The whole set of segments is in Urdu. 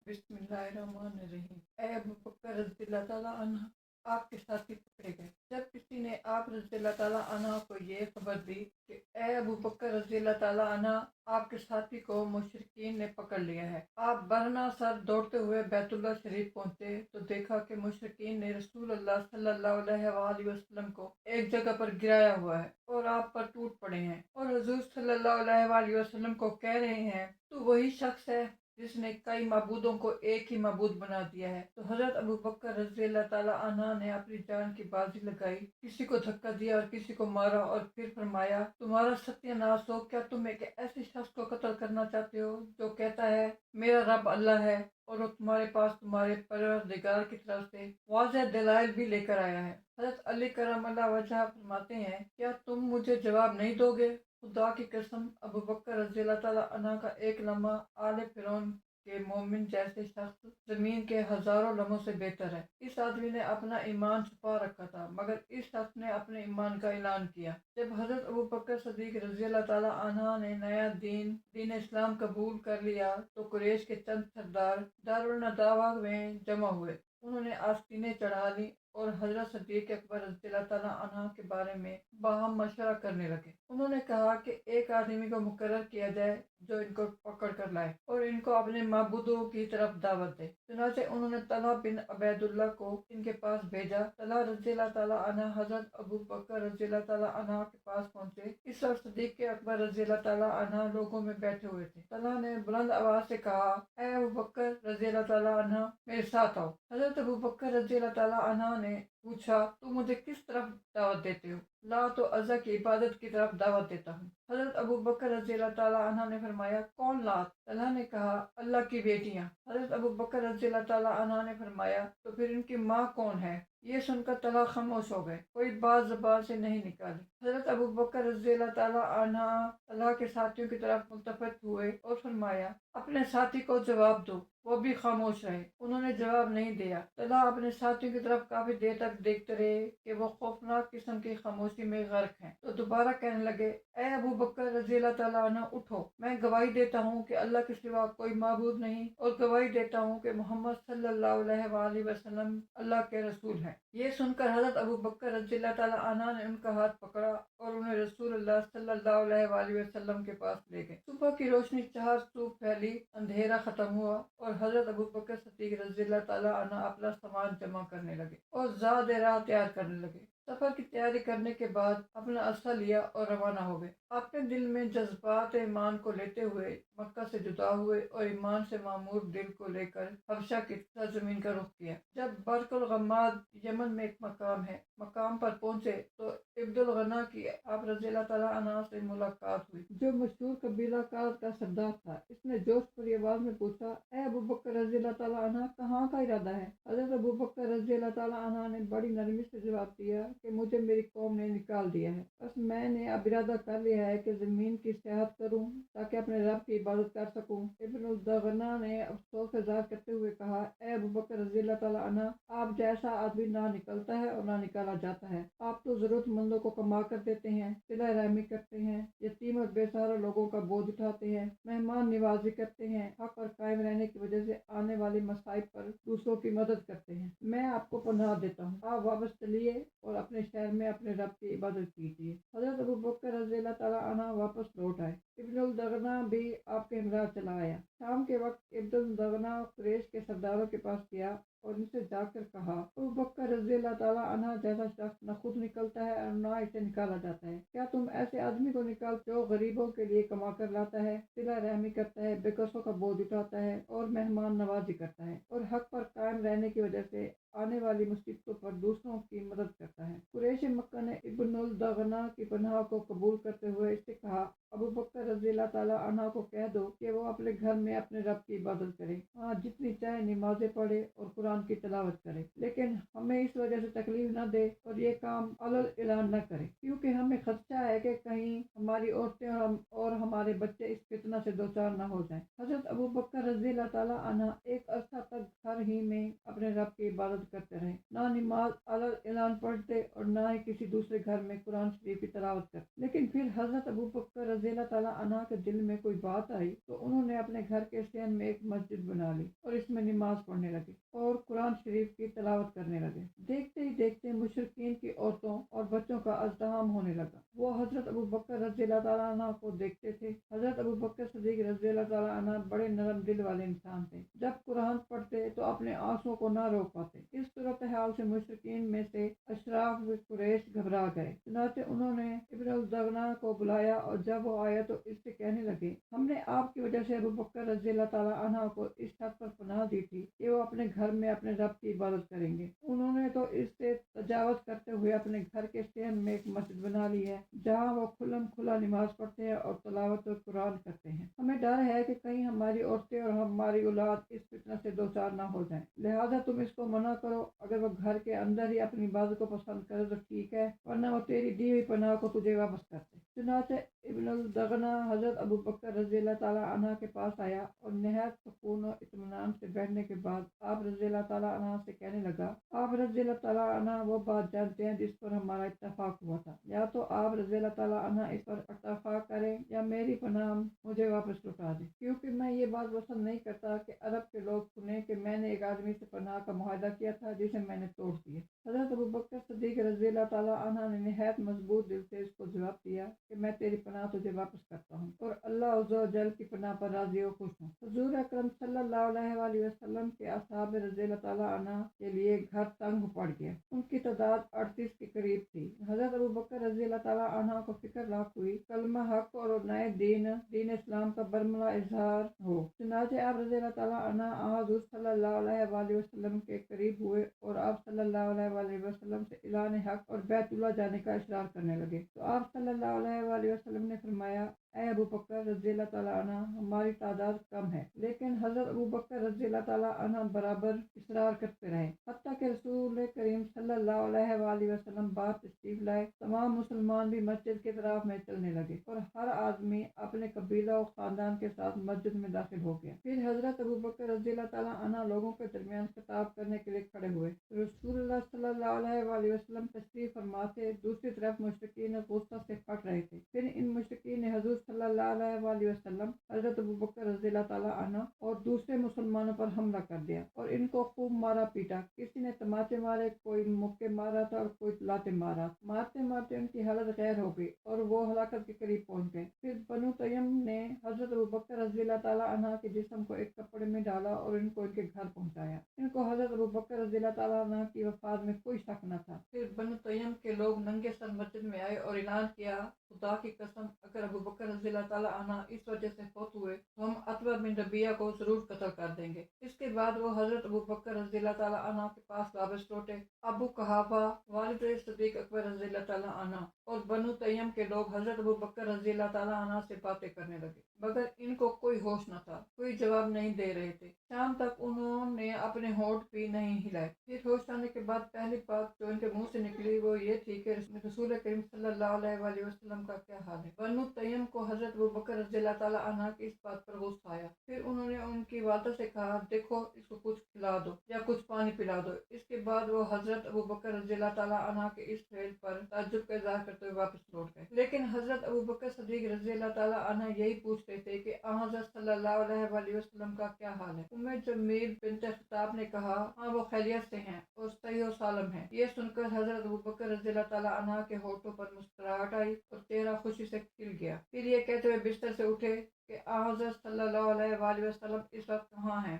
بسم اللہ الرحمن الرحیم۔ اے ابو بکر رضی اللہ تعالیٰ عنہ، آپ کے ساتھی پکڑے گئے۔ جب کسی نے آپ رضی اللہ تعالیٰ عنہ کو یہ خبر دی کہ اے ابو بکر رضی اللہ تعالیٰ عنہ، آپ کے ساتھی کو مشرکین نے پکڑ لیا ہے، آپ برہنہ سر دوڑتے ہوئے بیت اللہ شریف پہنچے تو دیکھا کہ مشرکین نے رسول اللہ صلی اللہ علیہ وآلہ وسلم کو ایک جگہ پر گرایا ہوا ہے اور آپ پر ٹوٹ پڑے ہیں، اور حضور صلی اللہ علیہ وآلہ وسلم کو کہہ رہے ہیں تو وہی شخص ہے جس نے کئی معبودوں کو ایک ہی معبود بنا دیا ہے۔ تو حضرت ابو بکر رضی اللہ تعالیٰ عنہ نے اپنی جان کی بازی لگائی، کسی کو دھکا دیا اور کسی کو مارا، اور پھر فرمایا تمہارا ستیہ ناش ہو، کیا تم ایک ایسے شخص کو قتل کرنا چاہتے ہو جو کہتا ہے میرا رب اللہ ہے، اور وہ تمہارے پاس تمہارے پروردگار کی طرف سے واضح دلائل بھی لے کر آیا ہے۔ حضرت علی کرم اللہ وجہ فرماتے ہیں کیا تم مجھے جواب نہیں دو گے؟ خدا کی قسم، ابو بکر رضی اللہ تعالیٰ عنہ کا ایک لمحہ آل فرعون کے مومن جیسے شخص زمین کے ہزاروں لمحوں سے بہتر ہے۔ اس آدمی نے اپنا ایمان چھپا رکھا تھا، مگر اس شخص نے اپنے ایمان کا اعلان کیا۔ جب حضرت ابو بکر صدیق رضی اللہ تعالیٰ عنہ نے نیا دین اسلام قبول کر لیا تو قریش کے چند سردار دارالندوا میں جمع ہوئے۔ انہوں نے آستینیں چڑھا لی اور حضرت صدیق اکبر رضی اللہ تعالیٰ عنہ کے بارے میں باہم مشورہ کرنے لگے۔ انہوں نے کہا کہ ایک آدمی کو مقرر کیا جائے جو ان کو پکڑ کر لائے اور ان کو اپنے معبودوں کی طرف دعوت دے۔ چنانچہ انہوں نے طلحہ بن عبید اللہ کو ان کے پاس بھیجا۔ طلحہ رضی اللہ تعالیٰ عنہ حضرت ابو بکر رضی اللہ تعالیٰ عنہ کے پاس پہنچے۔ اس وقت صدیق اکبر رضی اللہ تعالیٰ عنہ لوگوں میں بیٹھے ہوئے تھے۔ طلحہ نے بلند آواز سے کہا اے ابو بکر رضی اللہ تعالیٰ عنہ، میرے ساتھ آؤ۔ حضرت ابو بکر رضی اللہ تعالیٰ عنہ نے پوچھا تو مجھے کس طرف دعوت دیتے ہو؟ لات و عزا کی عبادت کی طرف دعوت دیتا ہوں۔ حضرت ابو بکر رضی اللہ تعالیٰ عنہ نے فرمایا کون لات؟ طلحہ نے کہا اللہ کی بیٹیاں۔ حضرت ابو بکر رضی اللہ تعالیٰ عنہ نے فرمایا تو پھر ان کی ماں کون ہے؟ یہ سن کر طلحہ خاموش ہو گئے، کوئی بات زبان سے نہیں نکالی۔ حضرت ابو بکر رضی اللہ تعالیٰ عنہ طلحہ کے ساتھیوں کی طرف ملتفت ہوئے اور فرمایا اپنے ساتھی کو جواب دو۔ وہ بھی خاموش رہے، انہوں نے جواب نہیں دیا۔ طلحہ اپنے ساتھیوں کی طرف کافی دیر تک دیکھتے رہے کہ وہ خوفناک قسم کی خاموشی میں غرق ہیں، تو دوبارہ کہنے لگے اے ابو بکر رضی اللہ تعالیٰ عنہ اٹھو، میں گواہی دیتا ہوں کہ اللہ کے سوا کوئی معبود نہیں، اور گواہی دیتا ہوں کہ محمد صلی اللہ علیہ وآلہ وسلم اللہ کے رسول ہیں۔ یہ سن کر حضرت ابو بکر رضی اللہ تعالیٰ عنہ نے ان کا ہاتھ پکڑا اور انہیں رسول اللہ صلی اللہ علیہ وآلہ وسلم کے پاس لے گئے۔ صبح کی روشنی چار سو پھیلی، اندھیرا ختم ہوا اور حضرت ابو بکر صدیق رضی اللہ تعالیٰ عنہ اپنا سامان جمع کرنے لگے اور زاد راہ تیار کرنے لگے۔ سفر کی تیاری کرنے کے بعد اپنا اسلحہ لیا اور روانہ ہو گئے، اپنے دل میں جذبات ایمان کو لیتے ہوئے مکہ سے جدا ہوئے اور ایمان سے معمور دل کو لے کر حبشہ کی سرزمین کا رخ کیا۔ جب برق الغماد یمن میں ایک مقام ہے، مقام پر پہنچے تو عبد الغنا کی آپ رضی اللہ تعالیٰ عنہ سے ملاقات ہوئی، جو مشہور قبیلہ کاد کا سردار تھا۔ اس نے جوش بھری آواز میں پوچھا اے ابو بکر رضی اللہ تعالیٰ عنہ، کہاں کا ارادہ ہے؟ حضرت ابو بکر رضی اللہ تعالیٰ عنہ نے بڑی نرمی سے جواب دیا کہ مجھے میری قوم نے نکال دیا ہے، بس میں نے اب ارادہ کر لیا ہے کہ زمین کی سیاحت کروں تاکہ اپنے رب کی عبادت کر سکوں۔ ابن الدغنہ نے افسوس اظہار کرتے ہوئے کہا اے ابو بکر رضی اللہ تعالیٰ عنہ، آپ جیسا آدمی نہ نکلتا ہے اور نہ نکالا جاتا ہے۔ آپ تو ضرورت مندوں کو کما کر دیتے ہیں، صلہ رحمی کرتے ہیں، یتیم اور بے سہارا لوگوں کا بوجھ اٹھاتے ہیں، مہمان نوازی کرتے ہیں، حق پر قائم رہنے کی وجہ سے آنے والی مصائب پر دوسروں کی مدد کرتے ہیں۔ میں آپ کو پناہ دیتا ہوں، آپ واپس چلیے اور اپنے شہر میں اپنے رب کی عبادت کیجیے۔ حضرت ابو بکر رضی اللہ تعالیٰ عنہ واپس لوٹ آئے، ابن الدغنہ بھی آپ کے ہمراہ چلا آیا۔ شام کے وقت ابن الدغنہ قریش کے سرداروں کے پاس گیا اور ان سے جا کر کہا ابو بکر رضی اللہ تعالیٰ عنہ جیسا شخص نہ خود نکلتا ہے اور نہ اسے نکالا جاتا ہے، کیا تم ایسے آدمی کو نکالتے جو غریبوں کے لیے کما کر لاتا ہے، صلہ رحمی کرتا ہے، بے کسوں کا بوجھ اٹھاتا ہے اور مہمان نوازی کرتا ہے، اور حق پر قائم رہنے کی وجہ سے آنے والی مصیبتوں پر دوسروں کی مدد کرتا ہے؟ قریش مکہ نے ابن الدغنہ کی پناہ کو قبول کرتے ہوئے اس سے کہا ابو بکر رضی اللہ تعالیٰ عنہ کو کہہ دو کہ وہ اپنے گھر میں اپنے رب کی عبادت کرے، ہاں جتنی چاہے نمازیں پڑھے اور قرآن کی تلاوت کرے، لیکن ہمیں اس وجہ سے تکلیف نہ دے اور یہ کام علل اعلان نہ کرے، کیونکہ ہمیں خدشہ ہے کہ کہیں ہماری عورتیں اور ہمارے بچے اس فتنہ سے دوچار نہ ہو جائیں۔ حضرت ابو بکر رضی اللہ تعالیٰ عنہ ایک عرصہ تک گھر ہی میں اپنے رب کی عبادت کرتے رہے، نہ نماز اعلان پڑھتے اور نہ ہی کسی دوسرے گھر میں قرآن شریف کی تلاوت کرتے۔ لیکن پھر حضرت ابو بکر رضی اللہ تعالیٰ عنہ کے دل میں کوئی بات آئی تو انہوں نے اپنے گھر کے صحن میں ایک مسجد بنا لی اور اس میں نماز پڑھنے لگے اور قرآن شریف کی تلاوت کرنے لگے۔ دیکھتے ہی دیکھتے مشرکین کی عورتوں اور بچوں کا ازدحام ہونے لگا۔ وہ حضرت ابو بکر رضی اللہ تعالیٰ عنہ کو دیکھتے تھے۔ حضرت ابو بکر صدیق رضی اللہ تعالیٰ عنہ بڑے نرم دل والے انسان تھے۔ جب قرآن پڑھتے تو اپنے آنسوں کو نہ روک پاتے۔ اس صورتحال سے مشرکین میں سے اشراف قریش گھبرا گئے، چنانچہ انہوں نے ابن الدغنہ کو بلایا، اور جب وہ آیا تو اس سے کہنے لگے، ہم نے آپ کی وجہ سے ابو بکر رضی اللہ تعالیٰ عنہ کو اس شرط پر پناہ دی تھی کہ وہ اپنے گھر میں اپنے رب کی عبادت کریں گے۔ انہوں نے تو اس سے تجاوز کرتے ہوئے اپنے گھر کے صحن میں ایک مسجد بنا لی ہے جہاں وہ کھلم کھلا نماز پڑھتے ہیں اور تلاوت قرآن کرتے ہیں۔ ہمیں ڈر ہے کہ کہیں ہماری عورتیں اور ہماری اولاد اس فتنہ سے دوچار نہ ہو جائیں، لہذا تم اس کو منع کرو۔ اگر وہ گھر کے اندر ہی اپنی عبادت کو پسند کرے تو ٹھیک ہے، ورنہ وہ تیری دی ہوئی پناہ کو تجھے واپس کرتے۔ چنانچہ ابن الدغنہ حضرت ابو بکر رضی اللہ تعالیٰ عنہ کے پاس آیا اور نہایت سکون و اطمینان سے بیٹھنے کے بعد آپ رضی اللہ تعالیٰ عنہ سے کہنے لگا، آپ رضی اللہ تعالیٰ عنہ وہ بات جانتے ہیں جس پر ہمارا اتفاق ہوا تھا، یا تو آپ رضی اللہ تعالیٰ عنہ اس پر اتفاق کریں یا میری پناہ مجھے واپس لوٹا دیں، کیونکہ میں یہ بات پسند نہیں کرتا کہ عرب کے لوگ سنیں کہ میں نے ایک آدمی سے پناہ کا معاہدہ کیا تھا جسے میں نے توڑ دیا۔ حضرت ابو بکر صدیق رضی اللہ تعالیٰ عنہ نے نہایت مضبوط دل سے اس کو جواب دیا کہ میں تیری پناہ تجھے واپس کرتا ہوں اور اللہ عز و جل کی پناہ پر راضی و خوش ہوں۔ حضور اکرم صلی اللہ علیہ وآلہ وسلم کے اصحاب رضی اللہ تعالیٰ عنہ کے لیے گھر تنگ پڑ گیا۔ ان کی تعداد 38 کے قریب تھی۔ حضرت ابو بکر رضی اللہ تعالیٰ عنہ کو فکر لاحق ہوئی کلمہ حق اور نئے دین اسلام کا برملا اظہار ہو، چنانچہ آپ رضی اللہ تعالیٰ عنہ حضور صلی اللہ علیہ وآلہ وسلم کے قریب ہوئے اور آپ صلی اللہ علیہ وآلہ وسلم سے اعلان حق اور بیت اللہ جانے کا اصرار کرنے لگے تو آپ صلی اللہ علیہ وآلہ وسلم نے فرمایا، اے ابو بکر رضی اللہ تعالیٰ عنہ، ہماری تعداد کم ہے، لیکن حضرت ابو بکر رضی اللہ تعالیٰ عنہ برابر اصرار کرتے رہے، حتیٰ کہ رسول کریم صلی اللہ علیہ وآلہ وسلم بعد تشریف لائے۔ تمام مسلمان بھی مسجد کے طرف میں چلنے لگے اور ہر آدمی اپنے قبیلہ و خاندان کے ساتھ مسجد میں داخل ہو گیا۔ پھر حضرت ابو بکر رضی اللہ تعالیٰ عنہ لوگوں کے درمیان خطاب کرنے کے لیے کھڑے ہوئے۔ رسول اللہ صلی اللہ علیہ وآلہ وسلم تشریف فرما تھے، دوسری طرف مشرکین غصہ سے پھٹ رہے تھے۔ پھر ان مشرکین نے حضور صلی اللہ علیہ وآلہ وسلم، حضرت ابو بکر رضی اللہ تعالیٰ عنہ اور دوسرے مسلمانوں پر حملہ کر دیا اور ان کو خوب مارا پیٹا۔ کسی نے تماچے مارے، کوئی مکے مارا تھا اور کوئی لاتے مارا۔ مارتے مارتے ان کی حالت غیر ہو گئی اور وہ ہلاکت کے قریب پہنچ گئے۔ پھر بنو تیم نے حضرت ابو بکر رضی اللہ تعالیٰ عنہ کے جسم کو ایک کپڑے میں ڈالا اور ان کو ان کے گھر پہنچایا۔ ان کو حضرت ابو بکر رضی اللہ تعالیٰ عنہ کی وفات میں کوئی شک نہ تھا۔ پھر بنو تیم کے لوگ ننگے سر مسجد میں آئے اور اعلان کیا، خدا کی قسم، اگر ابو بکر رضی اللہ تعالیٰ عنہ اس وجہ سے فوت ہوئے تو ہم عتبہ بن ربیعہ کو ضرور قتل کر دیں گے۔ اس کے بعد وہ حضرت ابو بکر رضی اللہ تعالیٰ عنہ کے پاس واپس لوٹے۔ ابو قحافہ والد صدیق اکبر رضی اللہ تعالیٰ عنہ اور بنو تیم کے لوگ حضرت ابو بکر رضی اللہ تعالیٰ عنہ سے باتیں کرنے لگے، مگر ان کو کوئی ہوش نہ تھا، کوئی جواب نہیں دے رہے تھے۔ شام تک انہوں نے اپنے ہونٹ بھی نہیں ہلائے۔ پھر ہوش آنے کے بعد پہلی بات جو ان کے منہ سے نکلی وہ یہ تھی کہ رسول کریم صلی اللہ علیہ وآلہ وسلم کا کیا حال ہے۔ بنو تیم کو حضرت ابو بکر رضی اللہ تعالیٰ عنہ کی اس بات پر غصہ آیا۔ پھر انہوں نے ان کی والدہ سے کہا، دیکھو اس کو کچھ کھلا دو یا کچھ پانی پلا دو۔ اس کے بعد وہ حضرت ابو بکر رضی اللہ تعالیٰ عنہ کے اس فعل پر تعجب کا اظہار کرتے ہوئے واپس لوٹ گئے۔ لیکن حضرت ابو بکر صدیق رضی اللہ تعالیٰ عنہ یہی پوچھتے تھے کہ حضرت صلی اللہ علیہ وآلہ وسلم کا کیا حال ہے۔ جمیل بنت خطاب نے کہا، ہاں وہ خیریت سے ہیں اور صحیح و سالم ہیں۔ یہ سن کر حضرت ابو بکر رضی اللہ تعالیٰ عنہ کے ہونٹوں پر مسکراہٹ آئی اور چہرہ خوشی سے کھل گیا۔ پھر یہ کہتے ہوئے بستر سے اٹھے کہ حضرت صلی اللہ علیہ وآلہ وسلم اس وقت کہاں ہیں؟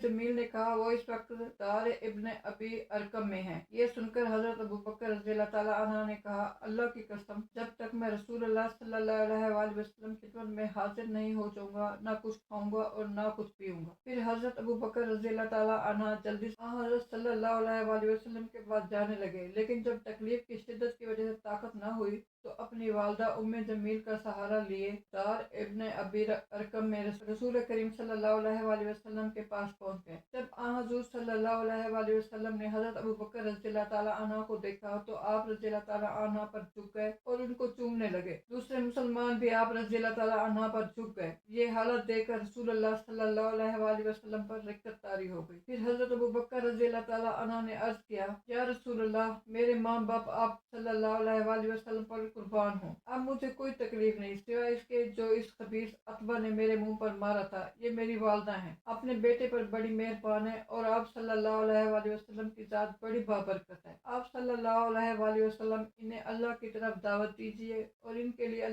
جمیل نے کہا، وہ اس وقت دار ابن ابی ارقم میں ہیں۔ یہ سن کر حضرت ابو بکر رضی اللہ تعالیٰ عنہ نے کہا، اللہ کی قسم، جب تک میں رسول اللہ صلی اللہ علیہ وآلہ وسلم کی خدمت میں حاضر نہیں ہو جاؤں گا نہ کچھ کھاؤں گا اور نہ کچھ پیوں گا۔ پھر حضرت ابو بکر رضی اللہ تعالیٰ عنہ جلدی سے حضرت صلی اللہ علیہ وآلہ وسلم کے پاس جانے لگے، لیکن جب تکلیف کی شدت کی وجہ سے طاقت نہ ہوئی تو اپنی والدہ جمیل کا سہارا لیے دار ابن ابی ارقم میں رسول کریم صلی اللہ علیہ وآلہ وسلم کے پاس پہنچ گئے۔ جب حضور صلی اللہ علیہ وسلم نے حضرت ابو بکر رضی اللہ تعالیٰ عنہ کو دیکھا تو آپ رضی اللہ تعالیٰ عنہ پر جھک گئے اور ان کو چومنے لگے۔ دوسرے مسلمان بھی آپ رضی اللہ تعالیٰ عنہ پر جھک گئے۔ یہ حالت دیکھ کر رسول اللہ صلی اللہ علیہ وسلم پر رقت طاری ہو گئی۔ پھر حضرت ابو بکر رضی اللہ تعالیٰ عنہ نے عرض کیا، یا رسول اللہ، میرے ماں باپ آپ صلی اللہ علیہ وسلم پر قربان ہوں، اب مجھے کوئی تکلیف نہیں سوائے اس کے جو اس خبیث عتبہ نے میرے منہ پر مارا تھا۔ یہ میری والدہ ہیں، اپنے بیٹے پر بڑی مہربان ہے، اور آپ صلی اللہ علیہ وسلم کی ذات بڑی بابرکت ہے۔ آپ صلی اللہ علیہ وسلم انہیں اللہ کی طرف دعوت دیجیے اور ان کے لیے